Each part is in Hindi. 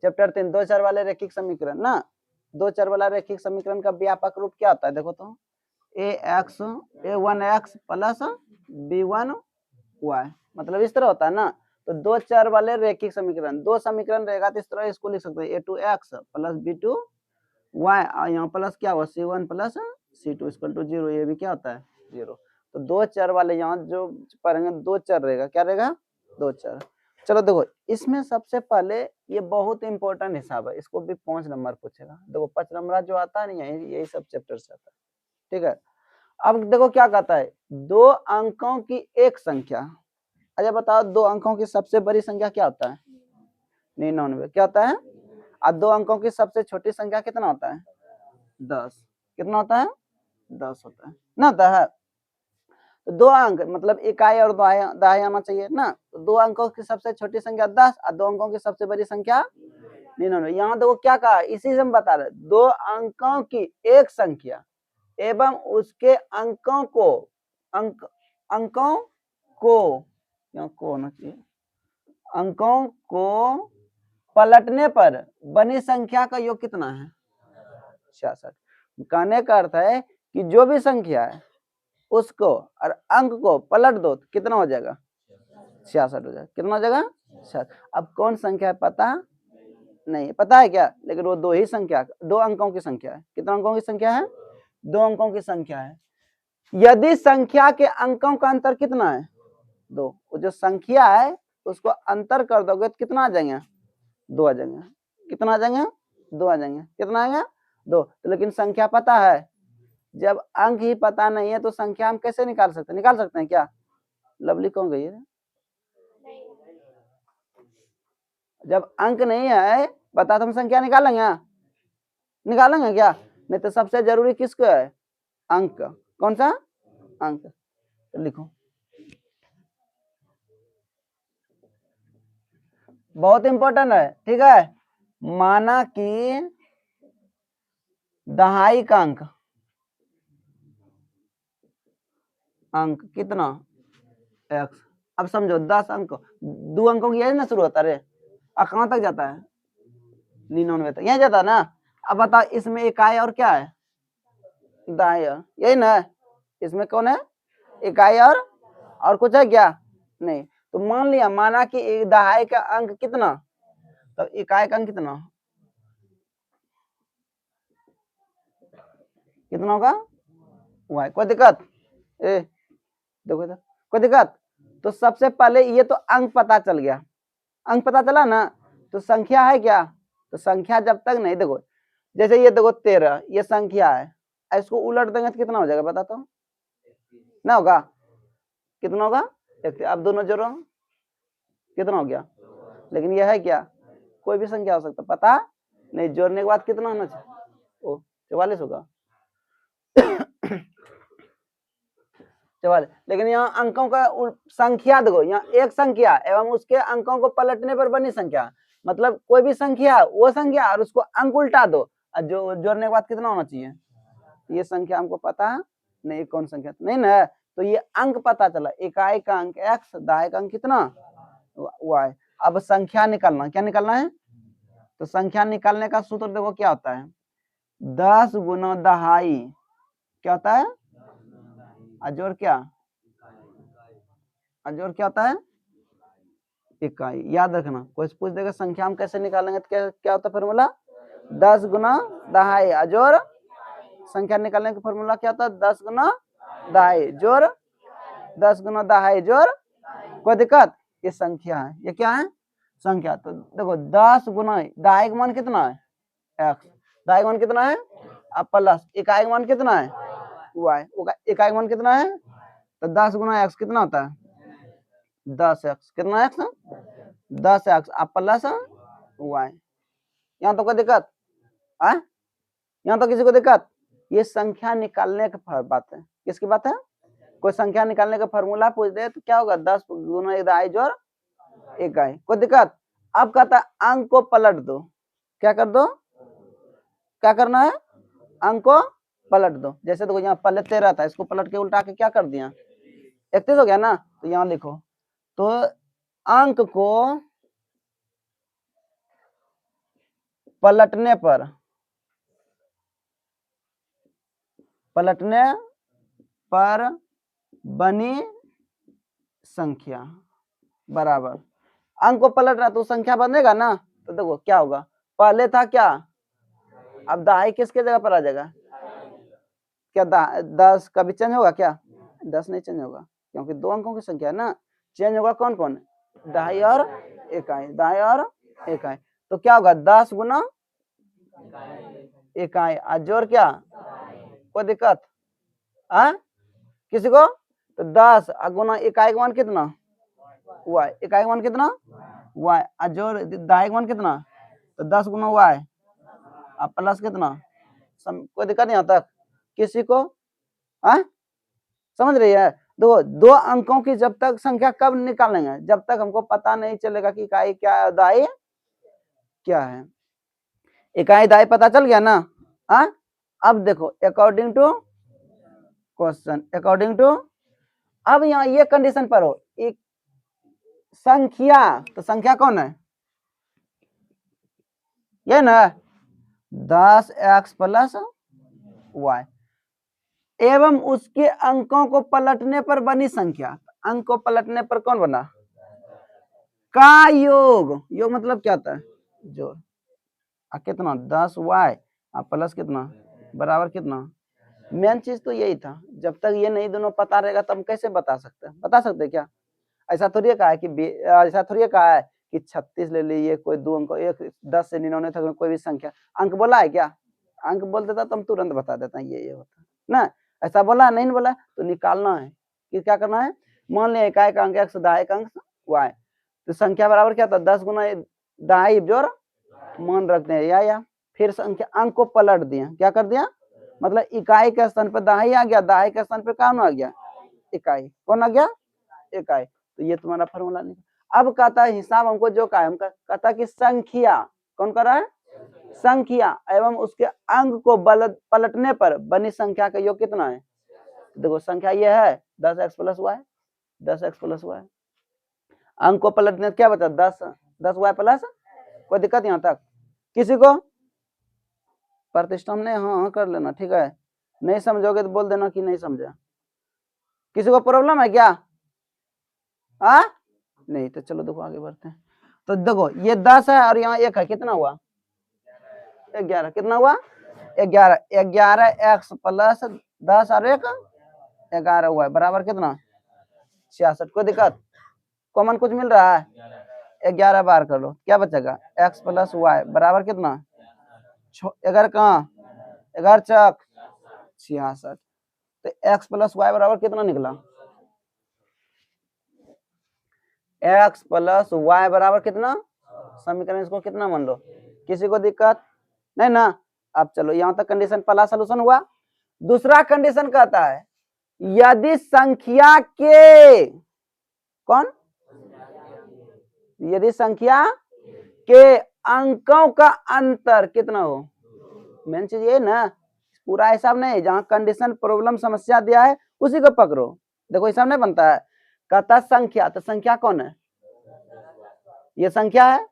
चैप्टर 3 दो चर वाले रैखिक समीकरण ना, दो चर वाला रैखिक समीकरण का व्यापक रूप क्या होता है देखो तो, a1x प्लस b1y, मतलब इस तरह होता है ना। तो दो चर वाले रैखिक समीकरण, दो समीकरण रहेगा तो इस तरह इसको लिख सकते हैं a2x प्लस b2y, और यहाँ प्लस क्या हुआ c1 plus c2 equal to 0, ये भी क्या होता है 0। तो दो चर वाले यहाँ जो पढ़ेंगे दो चर रहेगा, क्या रहेगा दो चर। चलो देखो इसमें सबसे पहले ये बहुत इंपॉर्टेंट हिसाब है, इसको भी 5 नंबर पूछेगा। देखो 5 नंबर जो आता है ना यही सब चैप्टर से आता है, ठीक है। अब देखो क्या कहता है, दो अंकों की एक संख्या, अच्छा बताओ दो अंकों की सबसे बड़ी संख्या क्या होता है 99, क्या होता है। और दो अंकों की सबसे छोटी संख्या कितना होता है 10, कितना होता है 10 होता है ना, होता है। तो दो अंक मतलब इकाई और दहाई आना चाहिए ना। तो दो अंकों की सबसे छोटी संख्या 10 और दो अंकों की सबसे बड़ी संख्या 99। यहाँ देखो क्या कहा, इसी से हम बता रहे, दो अंकों की एक संख्या एवं उसके अंकों को यहाँ को होना चाहिए, अंकों को पलटने पर बनी संख्या का योग कितना है 66। कहने का अर्थ है कि जो भी संख्या है उसको और अंक को पलट दो तो कितना हो जाएगा 66 हो जाएगा, कितना हो जाएगा 66। अब कौन संख्या है पता नहीं, पता है क्या, लेकिन वो दो ही संख्या, दो अंकों की संख्या है। कितना अंकों की संख्या है, दो अंकों की संख्या है। यदि संख्या के अंकों का अंतर कितना है 2, वो जो संख्या है उसको अंतर कर दोगे तो कितना आ जाएंगे 2 आ जाएंगे, कितना आ जाएंगे 2 आ जाएंगे, कितना आएगा 2। तो लेकिन संख्या पता है, जब अंक ही पता नहीं है तो संख्या हम कैसे निकाल सकते हैं क्या। लवली कौन गई है, जब अंक नहीं है बता तो हम संख्या निकालेंगे क्या, नहीं तो सबसे जरूरी किसको है अंक, कौन सा अंक। तो लिखो बहुत इंपॉर्टेंट है, ठीक है। माना कि दहाई का अंक कितना x, अब समझो 10 अंक, 2 अंकों की यही ना शुरू होता है, और कहां तक जाता है 99 तक, यही जाता है ना। अब बताओ इसमें इकाई और क्या है दहाई, यही ना, इसमें कौन है इकाई और कुछ है क्या नहीं। तो मान लिया, माना कि दहाई का अंक कितना, तो इकाई का अंक कितना होगा y, कोई दिक्कत देखो इधर, कोई दिक्कत। तो सबसे पहले ये तो अंक पता चल गया, अंक पता चला ना, तो संख्या है क्या, तो संख्या जब तक नहीं, देखो जैसे ये देखो 13 ये संख्या है, इसको उलट देंगे तो कितना हो जाएगा बता तो, ना होगा कितना होगा अब दोनों जोड़ो कितना हो गया, लेकिन यह है क्या कोई भी संख्या हो सकता, पता नहीं, जोड़ने के बाद कितना होना चाहिए, ओ 44 होगा 44। लेकिन यहाँ अंकों का संख्या देखो, यहाँ एक संख्या एवं उसके अंकों को पलटने पर बनी संख्या, मतलब कोई भी संख्या वो संख्या और उसको अंक उल्टा दो, और जो जोड़ने के बाद कितना होना चाहिए, ये संख्या हमको पता नहीं कौन संख्या नहीं ना। तो ये अंक पता चला, इकाई का अंक x, दहाई का अंक कितना y। अब संख्या निकालना, क्या निकालना है, तो संख्या निकालने का सूत्र देखो क्या होता है 10 गुना दहाई, क्या होता है अजोर, क्या अजोर क्या होता है इकाई। याद रखना, कोई पूछ देगा संख्या हम कैसे निकालेंगे तो क्या होता है फॉर्मूला 10 गुना दहाई अजोर, संख्या निकालने का फॉर्मूला क्या होता है 10 गुना दहाई जोर 10 गुना दहाई जोर, कोई दिक्कत। ये संख्या है, ये क्या है संख्या। तो देखो 10 गुना दहाई का मान कितना है x, दहाई का मान कितना है अब प्लस इकाई का मान कितना है y, इकाई का मान कितना है, तो 10 गुना x कितना होता है 10x, कितना x 10x अब प्लस y। यहाँ तो कोई दिक्कत है, यहाँ तो किसी को दिक्कत। ये संख्या निकालने का बात है, किसकी बात है, कोई संख्या निकालने का फॉर्मूला पूछ दे तो क्या होगा 10 गुना दहाई जोड़ इकाई, कोई दिक्कत। अब कहता है अंक को पलट दो, क्या कर दो, क्या करना है अंक को पलट दो। जैसे देखो यहाँ पहले 13 था, इसको पलट के उल्टा के क्या कर दिया 31 हो गया ना। तो यहाँ लिखो, तो अंक को पलटने पर बनी संख्या बराबर, अंक को पलटना तो संख्या बनेगा ना। तो देखो क्या होगा, पहले था क्या, अब दहाई किसके जगह पर आ जाएगा, क्या 10 कभी चेंज होगा क्या, 10 नहीं चेंज होगा, क्योंकि दो अंकों की संख्या है ना। चेंज होगा कौन कौन, दहाई और इकाई, दहाई और इकाई। तो क्या होगा 10 गुना इकाई जोड़ क्या, कोई दिक्कत किसी को। तो 10 गुना इकाई का मान कितना, वाई, इकाई का मान कितना वाई, जोड़ दहाई का मान कितना, तो 10 गुना वाई प्लस कितना, कोई दिक्कत नहीं आता किसी को, समझ रही है। देखो दो अंकों की जब तक संख्या कब निकालेंगे, जब तक हमको पता नहीं चलेगा कि इकाई क्या है, दहाई क्या है। इकाई दहाई पता चल गया ना। अब देखो according to question, according to, अब यहाँ ये कंडीशन पर हो, एक संख्या, तो संख्या कौन है, ये ना 10x प्लस वाई, एवं उसके अंकों को पलटने पर बनी संख्या। अंक को पलटने पर कौन बना, का योग, योग मतलब क्या होता है, जोड़। कितना 10y प्लस कितना बराबर कितना। मेन चीज तो यही था, जब तक ये नहीं दोनों पता रहेगा तब कैसे बता सकते हैं, बता सकते क्या। ऐसा थोड़ी कहा है कि ऐसा थोड़ी कहा है कि 36 ले लीजिए, कोई दो अंक, एक 10 से 99 तक कोई भी संख्या, अंक बोला है क्या, अंक बोल देता तो हम तुरंत बता देते हैं ये होता ना। ऐसा बोला नहीं बोला, तो निकालना है कि क्या करना है। मान लिया इकाई का अंक x, दहाई का अंक y, तो संख्या बराबर क्या था, 10 गुना दहाई जोड़ मान रखते हैं या फिर संख्या अंक को पलट दिया, क्या कर दिया, मतलब इकाई के स्थान पर दहाई आ गया, दहाई के स्थान पर कौन आ गया, इकाई, कौन आ गया, इकाई। तो ये तुम्हारा फॉर्मूला निकला। अब कहता है हिसाब हमको जो का हम कहता है कि संख्या, कौन कर रहा है, संख्या एवं उसके अंक को पलटने पर बनी संख्या का योग कितना है। देखो संख्या ये है 10x plus Y, 10x plus Y, अंक को पलटने क्या बचा 10y प्लस, कोई दिक्कत यहाँ तक किसी को, प्रतिष्ठा में हाँ कर लेना, ठीक है। नहीं समझोगे तो बोल देना कि नहीं समझा, किसी को प्रॉब्लम है क्या, नहीं तो चलो देखो आगे बढ़ते हैं। तो देखो ये 10 है और यहाँ 1 है, कितना हुआ 11, कितना हुआ 11, 11x प्लस 10 और 1 11 हुआ है बराबर कितना 66। कोई दिक्कत, कॉमन कुछ मिल रहा है, 11 बार कर लो, क्या बचेगा x प्लस वाई बराबर कितना 11 कहाँ 11 चक 66। तो x प्लस वाई बराबर कितना निकला, x प्लस वाई बराबर कितना, समीकरण इसको कितना मान लो, किसी को दिक्कत नहीं ना। अब चलो यहां तक कंडीशन पहला सलूशन हुआ। दूसरा कंडीशन कहता है यदि संख्या के, कौन, यदि संख्या के अंकों का अंतर कितना हो। मेन चीज ये ना, पूरा हिसाब नहीं, जहां कंडीशन प्रॉब्लम समस्या दिया है उसी को पकड़ो। देखो हिसाब नहीं बनता है, कहता संख्या, तो संख्या कौन है, ये संख्या है,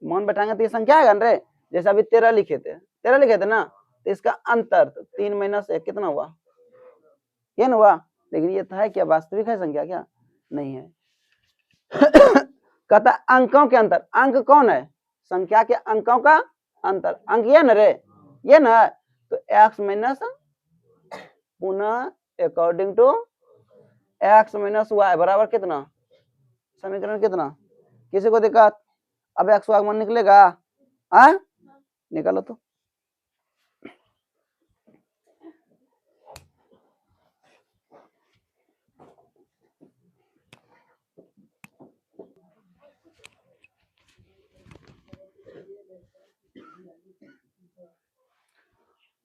मान बैठाएंगे तो ये संख्या है रे, जैसे अभी 13 लिखे थे ना, तो इसका अंतर तो 3 माइनस 1 कितना हुआ, ये ना हुआ। लेकिन ये तो है क्या, वास्तविक है संख्या क्या, नहीं है। कहता अंकों के अंतर, अंक कौन है, संख्या के अंकों का अंतर, अंक ये न रे, ये ना। तो x माइनस पुनः according to x minus y बराबर कितना, समीकरण कितना, किसी को दिक्कत। अब x वाई मान निकलेगा, निकालो तो।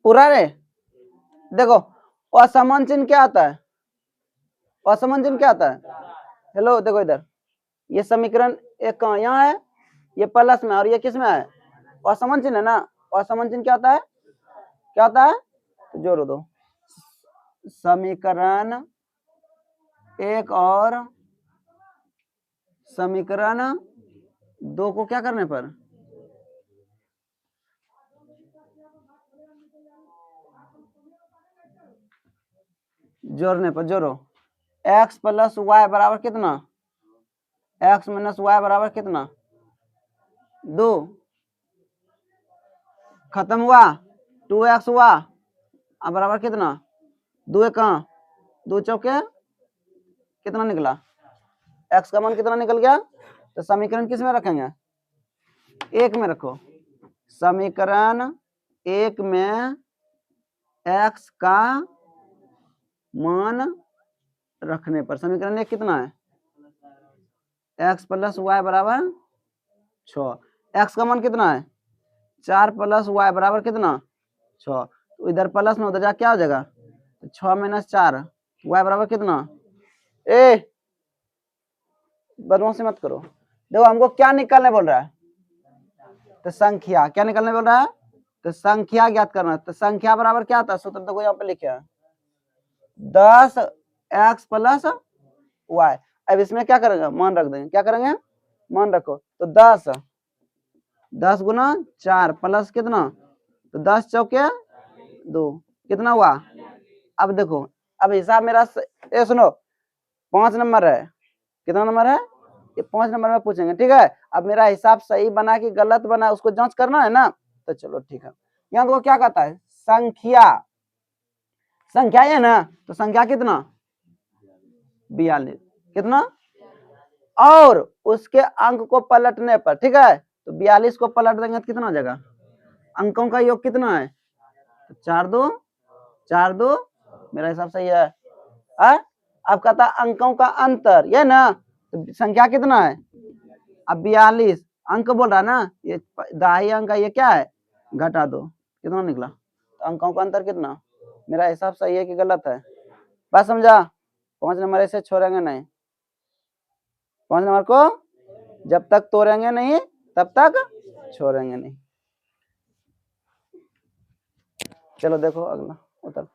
पूरा रे, देखो असमान चिन्ह क्या आता है, असमान चिन्ह क्या आता है, हेलो देखो इधर, ये समीकरण एक कहाँ यहाँ है, ये प्लस में और ये किस में है, असमान चिन्ह है ना। असमान चिन्ह क्या होता है, क्या होता है, तो जोड़ दो, समीकरण एक और समीकरण 2 को क्या करने पर, जोड़ने पर जोड़ो, x प्लस वाई बराबर कितना, x माइनस वाई बराबर कितना, 2, खत्म हुआ, 2x हुआ, अब बराबर कितना, 2 कहाँ, 2 चौके कितना निकला, x का मान कितना निकल गया। तो समीकरण किस में रखेंगे, 1 में रखो, समीकरण 1 में x का मान रखने पर समीकरण 1 कितना है, x प्लस वाई बराबर 6, x का मान कितना है 4 प्लस वाई बराबर कितना 6, तो इधर प्लस में उधर जा क्या हो जाएगा, तो 6 माइनस 4 वाई बराबर कितना, ए बदमाशी मत करो, देखो हमको क्या निकालने बोल रहा है, तो संख्या क्या निकालने बोल रहा है, तो संख्या ज्ञात करना है। तो संख्या बराबर क्या था, सूत्र देखो यहाँ पे लिखे हैं 10x प्लस वाई। अब इसमें क्या करेंगे, मान रख देंगे, क्या करेंगे मान रखो, तो 10 गुना 4 प्लस कितना, तो 10 चौके 2 कितना हुआ। अब देखो अब हिसाब मेरा ये सुनो 5 नंबर है, कितना नंबर है, ये 5 नंबर में पूछेंगे, ठीक है। अब मेरा हिसाब सही बना कि गलत बना उसको जांच करना है ना, तो चलो ठीक है। यहाँ तो क्या कहता है, संख्या, संख्या है ना, तो संख्या कितना 42, कितना, और उसके अंक को पलटने पर, ठीक है, तो 42 को पलट देंगे तो कितना हो जाएगा, अंकों का योग कितना है, तो 4 2 मेरा हिसाब सही है। अब कहता अंकों का अंतर, ये ना, तो संख्या कितना है, अब 42 अंक बोल रहा है ना, ये दाहिने अंक का ये क्या है, घटा दो, कितना निकला, तो अंकों का अंतर कितना, मेरा हिसाब सही है कि गलत है, बात समझा। 5 नंबर ऐसे छोड़ेंगे नहीं, 5 नंबर को जब तक तोड़ेंगे नहीं तब तक छोड़ेंगे नहीं। चलो देखो अगला उत्तर,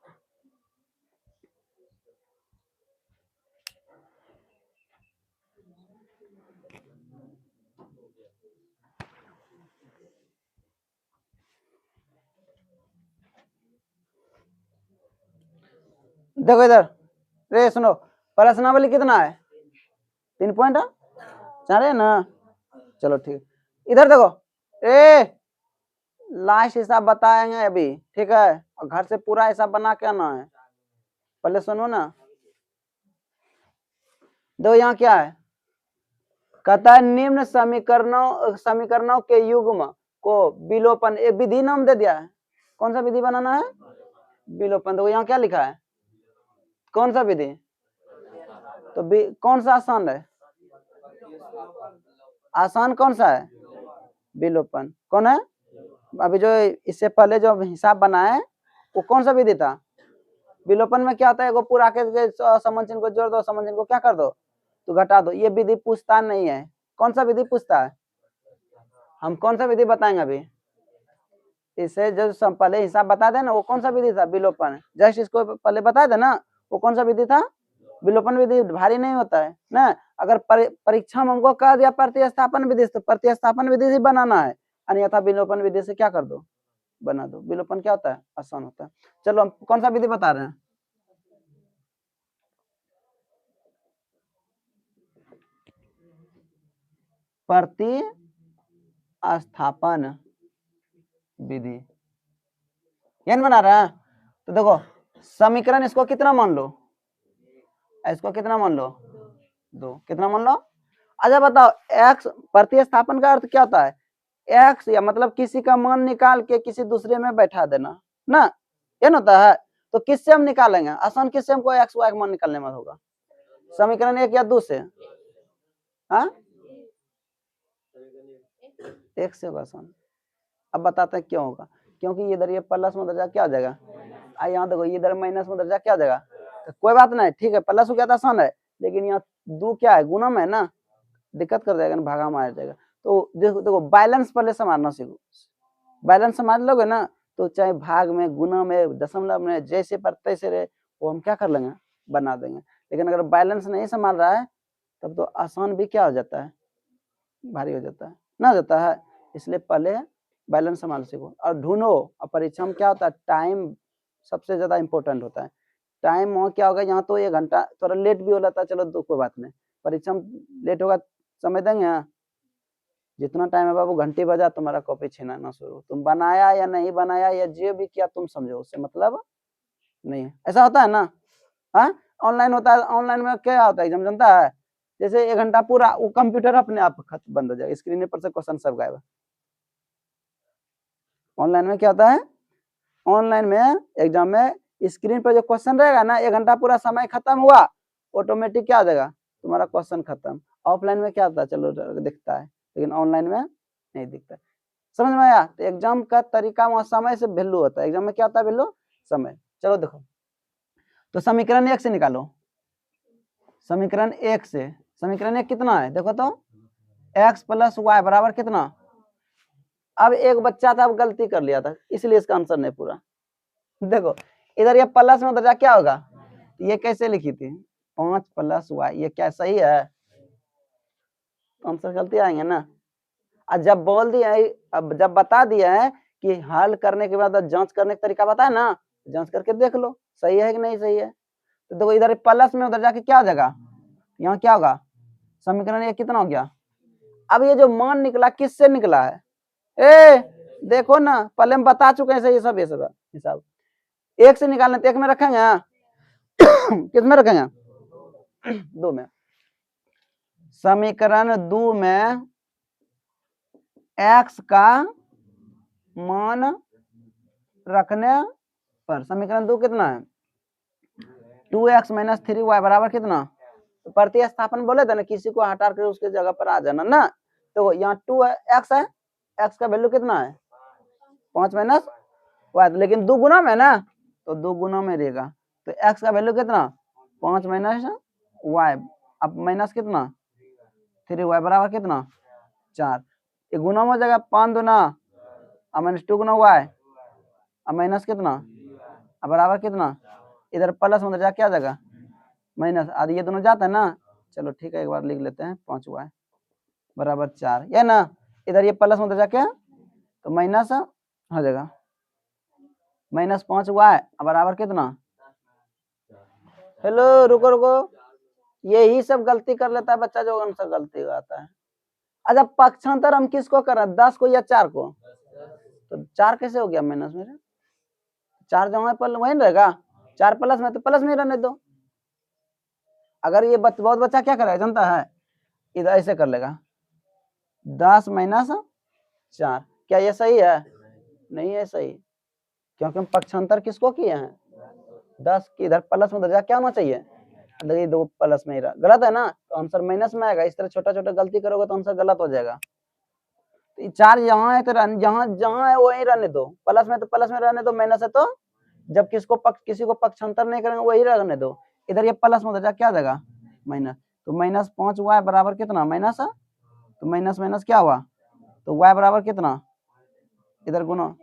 देखो इधर, रे सुनो, प्रश्नावली कितना है, 3 पॉइंट चाह रहे ना, चलो ठीक, इधर देखो, ए लास्ट हिसाब बताएंगे अभी, ठीक है, और घर से पूरा हिसाब बना के आना है, पहले सुनो ना। देखो यहाँ क्या है, कहता है निम्न समीकरणों के युग्म को विलोपन, एक विधि नाम दे दिया है, कौन सा विधि बनाना है, विलोपन। देखो यहाँ क्या लिखा है, कौन सा विधि, तो कौन सा आसान है, आसान कौन सा है, विलोपन, कौन है, अभी जो इससे पहले जो हिसाब बना है वो कौन सा विधि था, विलोपन में क्या होता है, वो पूरा के समान चिन्ह को जोड़ दो, समान चिन्ह को क्या कर दो, तो घटा दो, ये विधि पूछता नहीं है, कौन सा विधि पूछता है, हम कौन सा विधि बताएंगे अभी, इसे जो पहले हिसाब बता दे ना वो कौन सा विधि था, विलोपन, जस्ट इसको पहले बता दे ना वो कौन सा विधि था, विलोपन विधि भारी नहीं होता है ना। अगर परीक्षा में हमको कह दिया प्रतिस्थापन विधि तो प्रतिस्थापन विधि से बनाना है, अन्यथा विलोपन विधि से क्या कर दो, बना दो, विलोपन क्या होता है, आसान होता है। चलो हम कौन सा विधि बता रहे हैं, प्रतिस्थापन विधि, यही बना रहे हैं। तो देखो समीकरण इसको कितना मान लो, इसको कितना मान लो, 2, कितना मान लो। अच्छा बताओ x, प्रतिस्थापन का अर्थ क्या होता है, x या मतलब किसी का मान निकाल के किसी दूसरे में बैठा देना ना, ये ना होता है। तो किससे हम निकालेंगे, आसान किससे हमको x y का मान निकालने में होगा, समीकरण 1 या 2 से, हाँ 1 से होगा आसान। अब बताते हैं क्यों होगा, क्योंकि इधर ये प्लस में दर्जा क्या हो जाएगा, यहाँ देखो इधर माइनस में दर्जा क्या हो जाएगा, तो कोई बात नहीं, ठीक है प्लस हो गया तो आसान है, लेकिन यहाँ 2 क्या है, गुणम है ना, दिक्कत कर जाएगा ना, भागा मार जाएगा। तो देखो देखो बैलेंस पहले संभालना सीखो, बैलेंस संभाल लोगे ना तो चाहे भाग में, गुना में, दशमलव में, जैसे पर तैसे रहे वो हम क्या कर लेंगे, बना देंगे। लेकिन अगर बैलेंस नहीं संभाल रहा है तब तो आसान भी क्या हो जाता है, भारी हो जाता है ना, जाता है। इसलिए पहले बैलेंस संभाल सीखो और ढूंढो, और परीक्षा में क्या होता है, टाइम सबसे ज्यादा इंपॉर्टेंट होता है, टाइम वहाँ क्या होगा, यहाँ तो 1 घंटा थोड़ा लेट भी हो जाता, चलो तो कोई बात नहीं, परीक्षा में लेट होगा समय देंगे। यहाँ जितना टाइम है बाबू, घंटी बजा तुम्हारा कॉपी छीनाना शुरू, तुम बनाया या नहीं बनाया या जो भी किया तुम समझो, उससे मतलब नहीं है। ऐसा होता है ना। हाँ, ऑनलाइन होता है, ऑनलाइन में क्या होता है एग्जाम जानता है, जैसे 1 घंटा पूरा वो कंप्यूटर अपने आप बंद हो जाएगा, स्क्रीन पर से क्वेश्चन सब गायब। ऑनलाइन में क्या होता है, ऑनलाइन में एग्जाम में स्क्रीन पर जो क्वेश्चन रहेगा ना, 1 घंटा पूरा समय खत्म हुआ, ऑटोमेटिक क्या हो जाएगा, तुम्हारा क्वेश्चन खत्म। ऑफलाइन में क्या होता है, चलो दिखता है, लेकिन ऑनलाइन में नहीं दिखता है। समझ में आया। तो एग्जाम का तरीका वहां समय से वैल्यू होता है, एग्जाम में क्या होता है वैल्यू, समय। चलो देखो, तो समीकरण 1 से निकालो, समीकरण 1 से, समीकरण 1 कितना है देखो तो, x + y बराबर कितना। अब एक बच्चा था, अब गलती कर लिया था, इसलिए इसका आंसर नहीं पूरा। देखो इधर ये प्लस में उधर जा क्या होगा, ये कैसे लिखी थी 5 + y, ये क्या सही है, आंसर गलती आएंगे ना। और जब बोल दिया है, अब जब बता दिया है कि हल करने के बाद जांच करने का तरीका बताया ना, जांच करके देख लो सही है कि नहीं सही है। तो देखो इधर प्लस में उधर जाके क्या हो जाएगा, यहाँ क्या होगा, समीकरण ये कितना हो गया। अब ये जो मान निकला किससे निकला है, देखो ना, पहले हम बता चुके हैं ये सब हिसाब। 1 से निकालने तो 1 में रखेंगे किस में रखेंगे, 2 में। समीकरण 2 में x का मान रखने पर समीकरण 2 कितना है, 2x - 3y बराबर कितना। तो प्रतिस्थापन बोले थे ना, किसी को हटा कर उसके जगह पर आ जाना ना। तो यहाँ 2x है, x का वैल्यू कितना है 5 - y, लेकिन 2 गुना में ना, तो 2 गुना में रहेगा। तो x का वैल्यू कितना 5 - y, अब माइनस कितना 3y बराबर कितना 4। ये गुना में हो जाएगा 5 दूना -2 गुना y, अब माइनस कितना, अब बराबर कितना, इधर प्लस में जा क्या जाएगा माइनस, आदि ये दोनों जाता है ना। चलो ठीक है, एक बार लिख लेते हैं 5y बराबर 4, ये ना, इधर ये प्लस में जा क्या, तो माइनस हो जाएगा -5y बराबर कितना। हेलो रुको रुको, यही सब गलती कर लेता है बच्चा, जो आंसर गलती आता है। अच्छा पक्षांतर हम किसको कर रहे हैं, 10 को या 4 को, तो 4 कैसे हो गया माइनस में, 4 जमा पर वही रहेगा, 4 प्लस में तो प्लस में रहने दो। अगर ये बहुत बच्चा क्या करेगा जानता है, इधर ऐसे कर लेगा 10 - 4, क्या ये सही है, नहीं है सही, क्योंकि हम पक्षांतर किसको किए हैं 10 की, इधर प्लस में क्या होना चाहिए, देखिए 2 प्लस में ही रहा, गलत है ना, तो आंसर माइनस में आएगा। इस तरह छोटा छोटा गलती करोगे तो आंसर गलत हो जाएगा। तो 4 यहाँ है तो जहाँ जहाँ है वही रहने दो, प्लस में तो प्लस में रहने दो, माइनस है तो जब किसी को पक्षांतर नहीं करेंगे वही रहने दो। इधर ये प्लस में क्या आ जाएगा माइनस, तो -5y बराबर कितना माइनस, तो माइनस माइनस क्या हुआ, तो y बराबर कितना, इधर गुना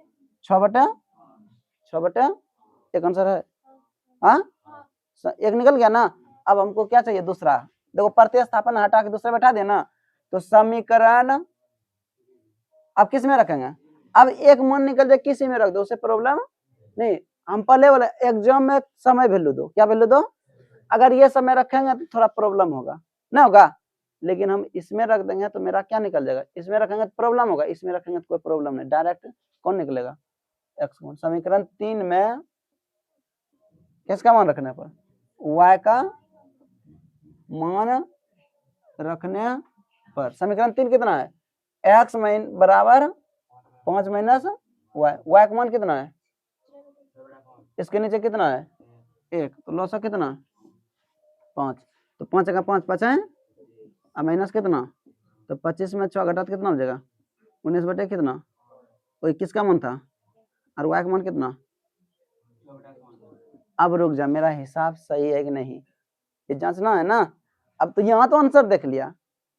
6/6 आंसर है। हाँ एक निकल गया ना। अब हमको क्या चाहिए दूसरा, देखो प्रतिस्थापन हटा के दूसरा बैठा देना, तो समीकरण अब किस में रखेंगे, अब एक मन निकल जाए किसी में रख दो, उससे प्रॉब्लम नहीं। हम पहले वाले एग्जाम में समय वैल्यू दो, क्या वैल्यू दो, अगर ये समय रखेंगे तो थोड़ा प्रॉब्लम होगा ना होगा, लेकिन हम इसमें रख देंगे तो मेरा क्या निकल जाएगा, इसमें रखेंगे तो प्रॉब्लम होगा, इसमें रखेंगे तो कोई प्रॉब्लम नहीं, डायरेक्ट कौन निकलेगा एक्स। समीकरण 3 में किसका मान रखने पर, y का मान रखने पर। समीकरण 3 कितना है, x बराबर 5 - y का मान कितना है, इसके नीचे कितना है 1, तो लॉसा कितना 5, तो 5 का 5 है और माइनस कितना, तो 25 में 6 घटा कितना हो जाएगा 19 बटे कितना, वो 21 का मान था, और y का मान कितना। अब रुक जा, मेरा हिसाब सही है कि नहीं ये जांचना है ना। अब तो यहाँ तो आंसर देख लिया,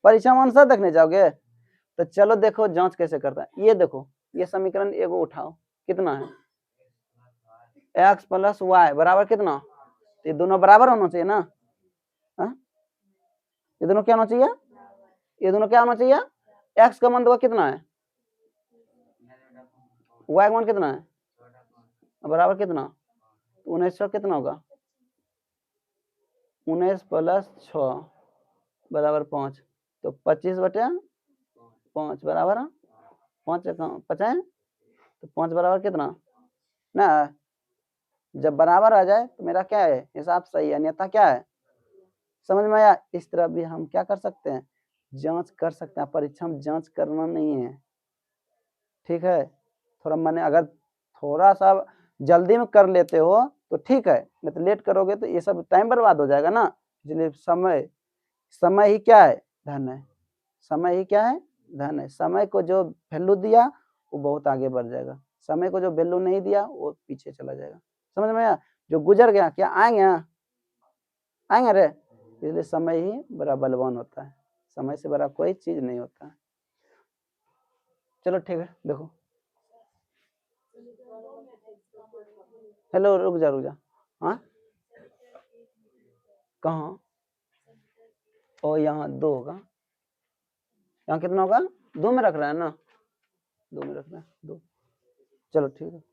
परीक्षा में आंसर देखने जाओगे, तो चलो देखो जांच कैसे करता है। ये देखो, ये समीकरण एगो उठाओ, कितना है x + y बराबर कितना, ये दोनों बराबर होना चाहिए ना। हा? ये दोनों क्या होना चाहिए, ये दोनों क्या होना चाहिए, x का मान देखो कितना है, y का मान कितना है बराबर कितना, 1900 कितना होगा 19 प्लस 6 बराबर 5, तो 25/5 बराबर 5 5 तो 5 बराबर कितना ना। जब बराबर आ जाए तो मेरा क्या है, हिसाब सही है, अन्यथा क्या है। समझ में आया। इस तरह भी हम क्या कर सकते हैं, जांच कर सकते हैं। परीक्षा में जांच करना नहीं है, ठीक है। थोड़ा मैंने अगर थोड़ा सा जल्दी में कर लेते हो तो ठीक है, नहीं तो लेट करोगे तो ये सब टाइम बर्बाद हो जाएगा ना। इसलिए समय, समय ही क्या है, धन है। समय ही क्या है, धन है। समय को जो वैल्यू दिया वो बहुत आगे बढ़ जाएगा, समय को जो वैल्यू नहीं दिया वो पीछे चला जाएगा। समझ में आया। जो गुजर गया क्या आएंगे, आएंगे रे। इसलिए समय ही बड़ा बलवान होता है, समय से बड़ा कोई चीज नहीं होता है। चलो ठीक है, देखो। हेलो, रुक जा। हाँ, कहाँ, ओ यहाँ 2 होगा। यहाँ कितना होगा, 2 में रख रहा है ना, 2 में रख रहा है 2। चलो ठीक है।